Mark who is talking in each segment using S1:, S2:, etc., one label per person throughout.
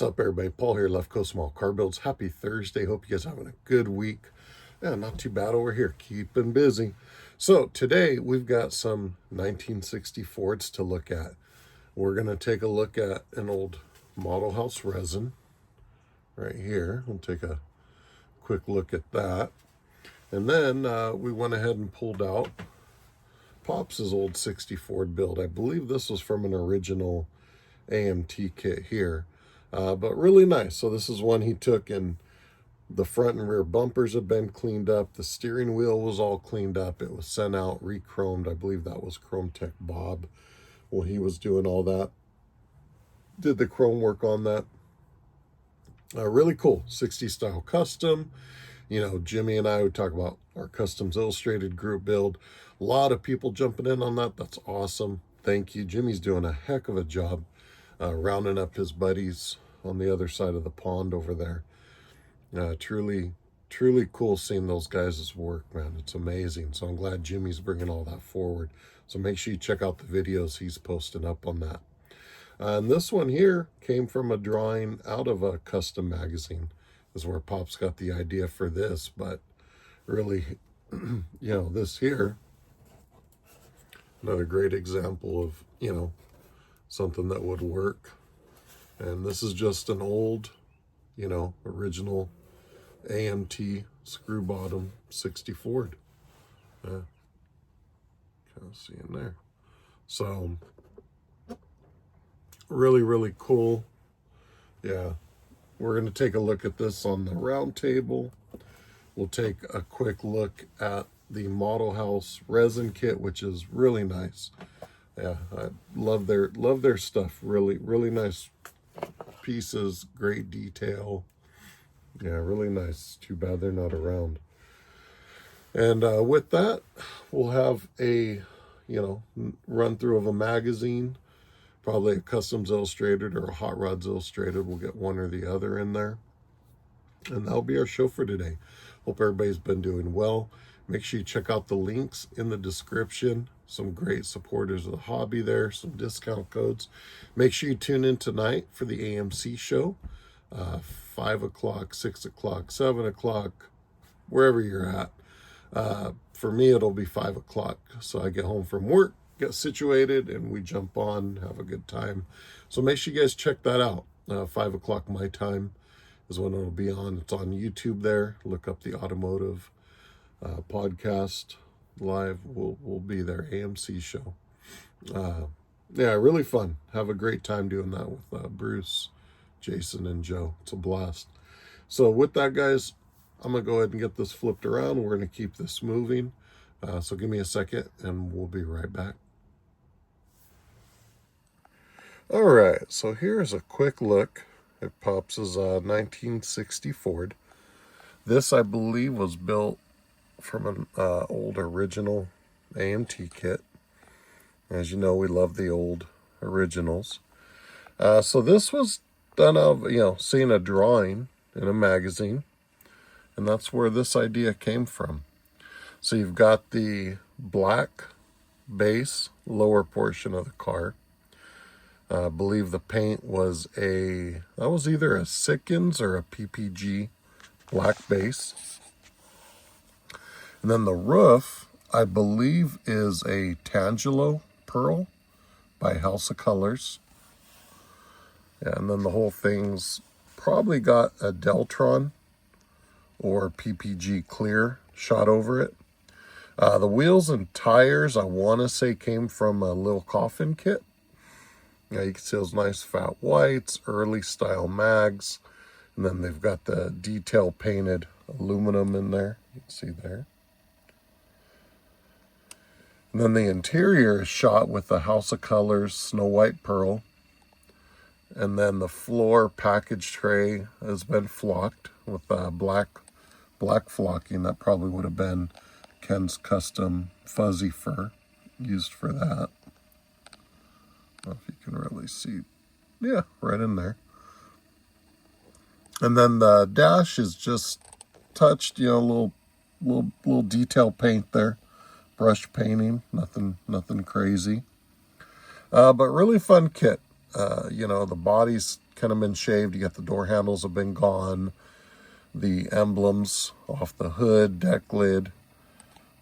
S1: up, everybody? Paul here, Left Coast Small Car Builds. Happy Thursday. Hope you guys are having a good week. Yeah, not too bad over here. Keeping busy. So today we've got some 1960 Fords to look at. We're going to take a look at an old Modelhaus resin right here. We'll take a quick look at that. And then we went ahead and pulled out Pops' old 60 Ford build. I believe this was from an original AMT kit here. But really nice. So this is one he took, and the front and rear bumpers have been cleaned up. The steering wheel was all cleaned up. It was sent out, re-chromed. I believe that was Chrome Tech Bob when he was doing all that. Did the chrome work on that. Really cool. 60 style custom. You know, Jimmy and I would talk about our Customs Illustrated group build. A lot of people jumping in on that. That's awesome. Thank you. Jimmy's doing a heck of a job rounding up his buddies on the other side of the pond over there. Truly cool seeing those guys' work, man. It's amazing. So I'm glad Jimmy's bringing all that forward. So make sure you check out the videos he's posting up on that. And this one here came from a drawing out of a custom magazine. This is where Pops got the idea for this. But really, you know, this here, another great example of, you know, something that would work. And this is just an old, you know, original AMT screw bottom 60 Ford. Kind of see in there. So really cool. Yeah, we're going to take a look at this on the round table. We'll take a quick look at the Modelhaus resin kit, which is really nice. Yeah, I love their stuff. Really nice pieces, great detail. Yeah, really nice. Too bad they're not around. And with that, we'll have a, you know, run through of a magazine, probably a Customs Illustrated or a Hot Rods Illustrated. We'll get one or the other in there. And that'll be our show for today. Hope everybody's been doing well. Make sure you check out the links in the description. Some great supporters of the hobby there, some discount codes. Make sure you tune in tonight for the AMC show. 5 o'clock, 6 o'clock, 7 o'clock, wherever you're at. For me, it'll be 5 o'clock. So I get home from work, get situated, and we jump on, have a good time. So make sure you guys check that out. 5 o'clock my time is when it'll be on. It's on YouTube there. Look up the Automotive podcast live. We'll be there. AMC show. Yeah, really fun. Have a great time doing that with Bruce, Jason, and Joe. It's a blast. So with that, guys, I'm gonna go ahead and get this flipped around. We're gonna keep this moving. So give me a second and we'll be right back. All right, so here's a quick look at Pops' 1960 Ford. This, I believe, was built from an old original AMT kit. As you know, we love the old originals. So this was done of, you know, seeing a drawing in a magazine, and that's where this idea came from. So you've got the black base lower portion of the car. I believe the paint was that was either a Sikkens or a PPG black base. And then the roof, I believe, is a Tangelo pearl by House of Kolors. And then the whole thing's probably got a Deltron or PPG Clear shot over it. The wheels and tires, I want to say, came from a Lil Coffin Kit. Yeah, you can see those nice fat whites, early style mags. And then they've got the detail painted aluminum in there. You can see there. And then the interior is shot with the House of Kolors Snow White Pearl. And then the floor package tray has been flocked with black flocking. That probably would have been Ken's custom fuzzy fur used for that. I don't know if you can really see. Yeah, right in there. And then the dash is just touched, you know, little detail paint there. Brush painting, nothing crazy. But really fun kit. You know, the body's kind of been shaved. You got the door handles have been gone. The emblems off the hood, deck lid,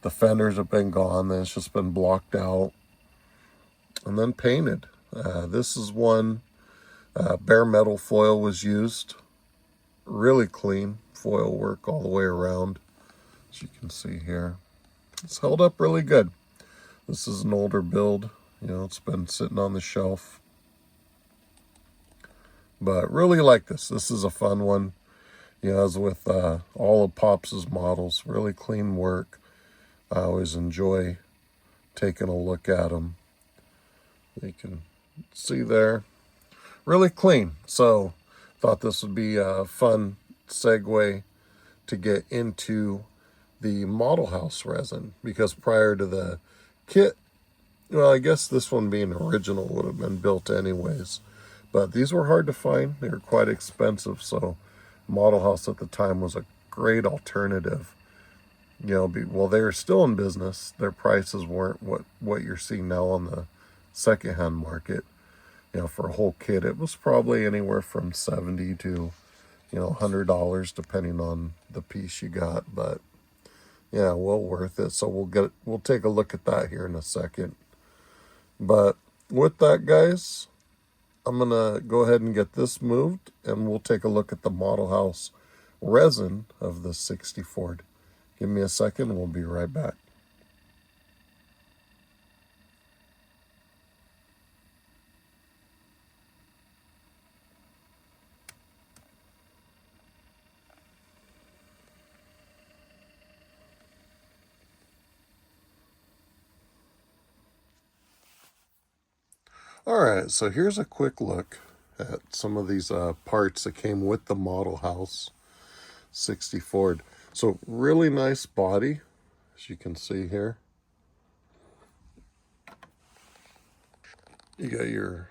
S1: the fenders have been gone. Then it's just been blocked out and then painted. This is one, bare metal foil was used. Really clean foil work all the way around, as you can see here. It's held up really good. This is an older build. You know, it's been sitting on the shelf. But really like this. This is a fun one. You know, as with all of Pops' models, really clean work. I always enjoy taking a look at them. You can see there. Really clean. So, thought this would be a fun segue to get into the Modelhaus resin. Because prior to the kit, well, I guess this one being original would have been built anyways. But these were hard to find. They were quite expensive, so Modelhaus at the time was a great alternative. You know, well, they were still in business. Their prices weren't what you're seeing now on the secondhand market. You know, for a whole kit, it was probably anywhere from $70 to, you know, $100, depending on the piece you got. But yeah, well worth it. So we'll take a look at that here in a second. But with that, guys, I'm going to go ahead and get this moved, and we'll take a look at the Modelhaus resin of the 60 Ford. Give me a second, and we'll be right back. All right, so here's a quick look at some of these parts that came with the Modelhaus 60 Ford. So really nice body, as you can see here. You got your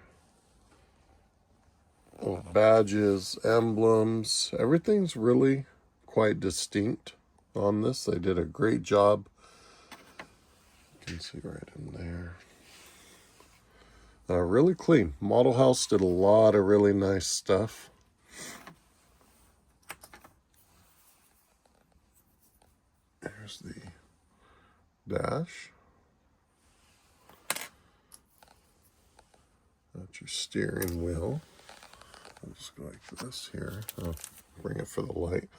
S1: little badges, emblems. Everything's really quite distinct on this. They did a great job. You can see right in there. Really clean. Modelhaus did a lot of really nice stuff. Here's the dash. That's your steering wheel. I'll just go like this here. I'll bring it for the light.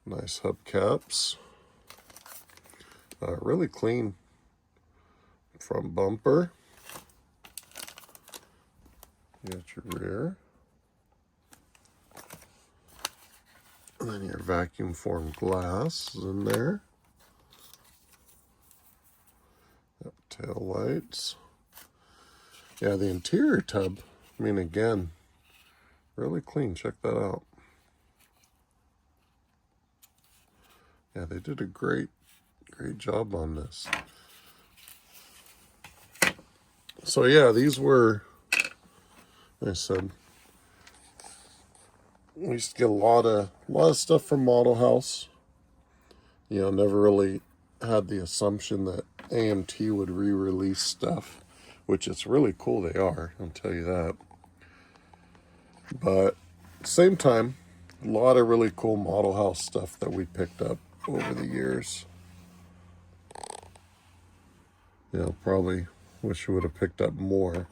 S1: Nice hubcaps. Really clean front bumper. You got your rear. And then your vacuum formed glass is in there. Got tail lights. Yeah, the interior tub, I mean, again, really clean. Check that out. Yeah, they did a great job on this. So yeah, these were, like I said, we used to get a lot of stuff from Modelhaus. You know, never really had the assumption that AMT would re-release stuff, which it's really cool they are, I'll tell you that. But same time, a lot of really cool Modelhaus stuff that we picked up over the years. You know, probably wish we would have picked up more.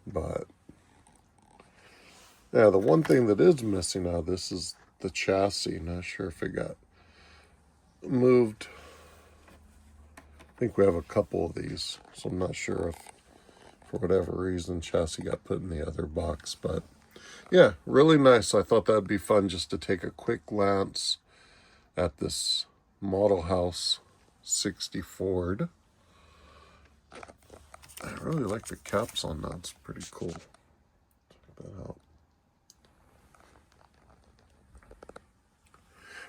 S1: But yeah, the one thing that is missing out of this is the chassis. Not sure if it got moved. I think we have a couple of these, so I'm not sure if, for whatever reason, chassis got put in the other box. But yeah, really nice. I thought that'd be fun just to take a quick glance at this Modelhaus 60 Ford. I really like the caps on that. It's pretty cool. Check that out.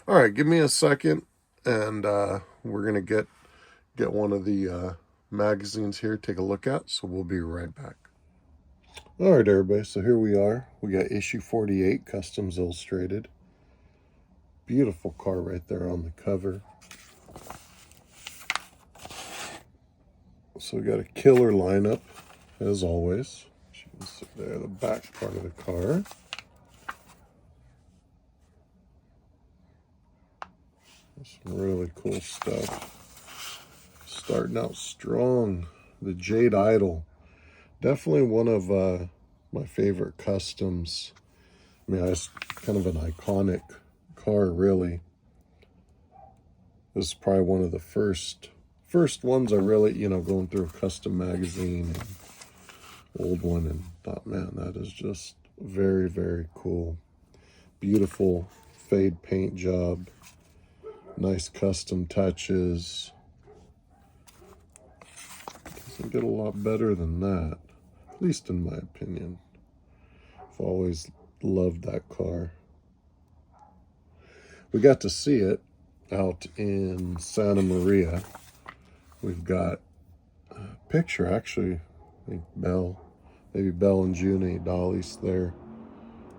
S1: All right, give me a second, and we're gonna get one of the magazines here, take a look at. So we'll be right back. All right, everybody. So here we are. We got issue 48, Kustoms Illustrated. Beautiful car right there on the cover. So we got a killer lineup, as always, as So there, the back part of the car. Some really cool stuff. Starting out strong. The Jade Idol. Definitely one of my favorite customs. I mean, it's kind of an iconic car, really. This is probably one of the first ones I really, going through a custom magazine and old one, and thought, man, that is just very, very cool. Beautiful fade paint job. Nice custom touches. Doesn't get a lot better than that, at least in my opinion. I've always loved that car. We got to see it out in Santa Maria. We've got a picture, actually. I think maybe Belle and Junie, Dolly's there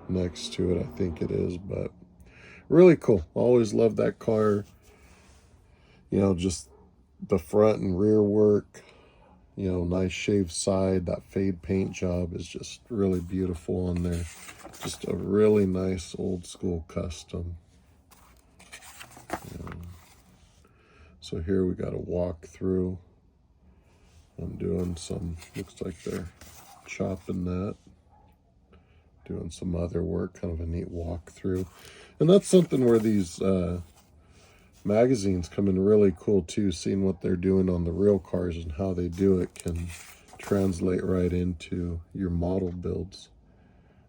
S1: next to it, I think it is, but really cool. Always loved that car. Just the front and rear work, nice shaved side. That fade paint job is just really beautiful on there. Just a really nice old school custom. So here we got a walkthrough. I'm doing some, looks like they're chopping that. Doing some other work, kind of a neat walkthrough. And that's something where these magazines come in really cool too. Seeing what they're doing on the real cars and how they do it can translate right into your model builds.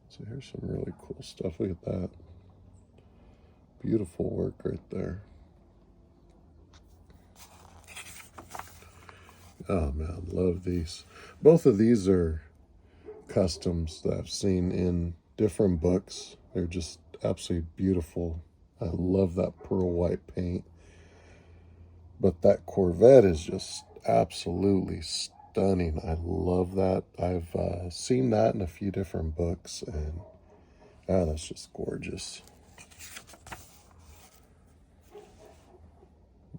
S1: So here's some really cool stuff. Look at that. Beautiful work right there. Oh man, love these. Both of these are customs that I've seen in different books. They're just absolutely beautiful. I love that pearl white paint. But that Corvette is just absolutely stunning. I love that. I've seen that in a few different books, and that's just gorgeous.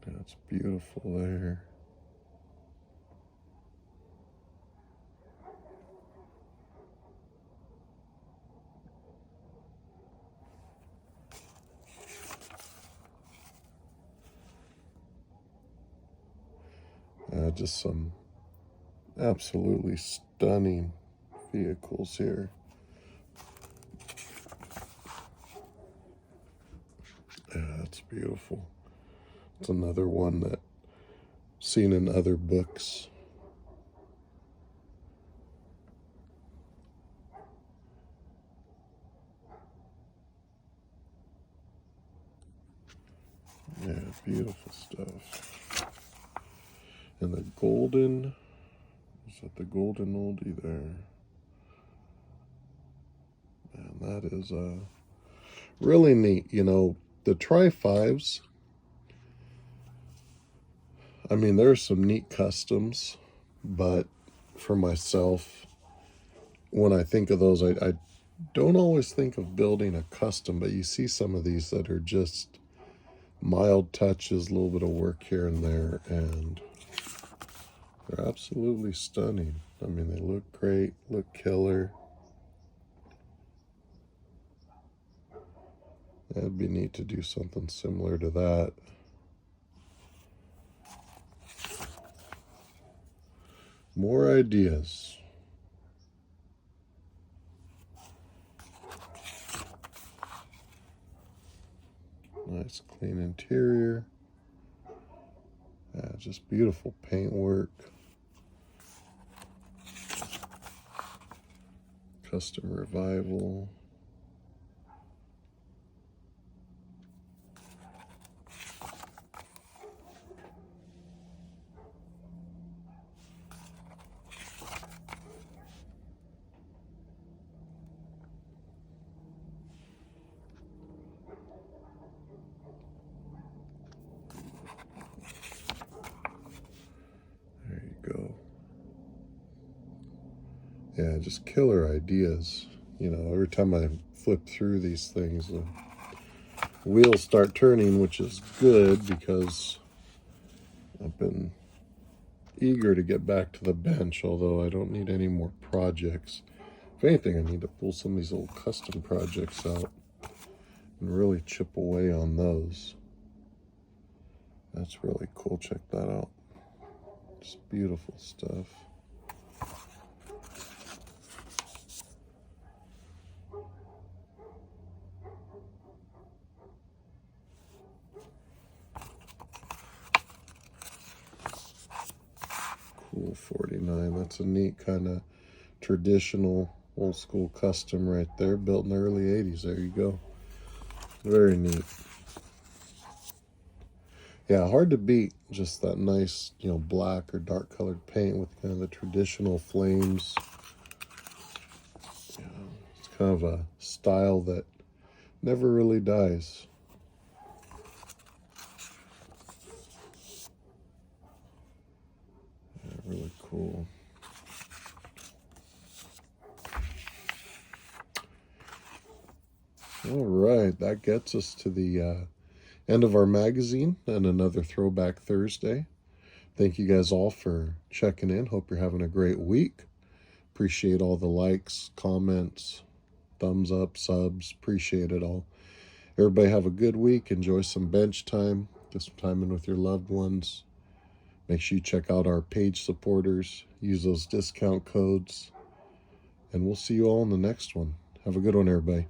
S1: That's beautiful there. Just some absolutely stunning vehicles here. Yeah, that's beautiful. It's another one that I've seen in other books. Yeah, beautiful stuff. And the golden, is that the golden oldie there? Man, that is really neat. The Tri-5s, I mean, there's some neat customs, but for myself, when I think of those, I don't always think of building a custom, but you see some of these that are just mild touches, a little bit of work here and there, and they're absolutely stunning. I mean, they look great, look killer. That'd be neat to do something similar to that. More ideas. Nice clean interior. Yeah, just beautiful paintwork. Custom revival. There you go. Yeah, just killer ideas. Every time I flip through these things, the wheels start turning, which is good because I've been eager to get back to the bench, although I don't need any more projects. If anything, I need to pull some of these old custom projects out and really chip away on those. That's really cool. Check that out. Just beautiful stuff. Cool 49. That's a neat kind of traditional old school custom right there, built in the early 80s. There you go. Very neat. Yeah, hard to beat just that nice, you know, black or dark colored paint with kind of the traditional flames. Yeah, it's kind of a style that never really dies. Yeah, really cool. All right, that gets us to the end of our magazine and another Throwback Thursday. Thank you guys all for checking in. Hope you're having a great week. Appreciate all the likes, comments, thumbs up, subs. Appreciate it all. Everybody have a good week. Enjoy some bench time. Get some time in with your loved ones. Make sure you check out our page supporters. Use those discount codes. And we'll see you all in the next one. Have a good one, everybody.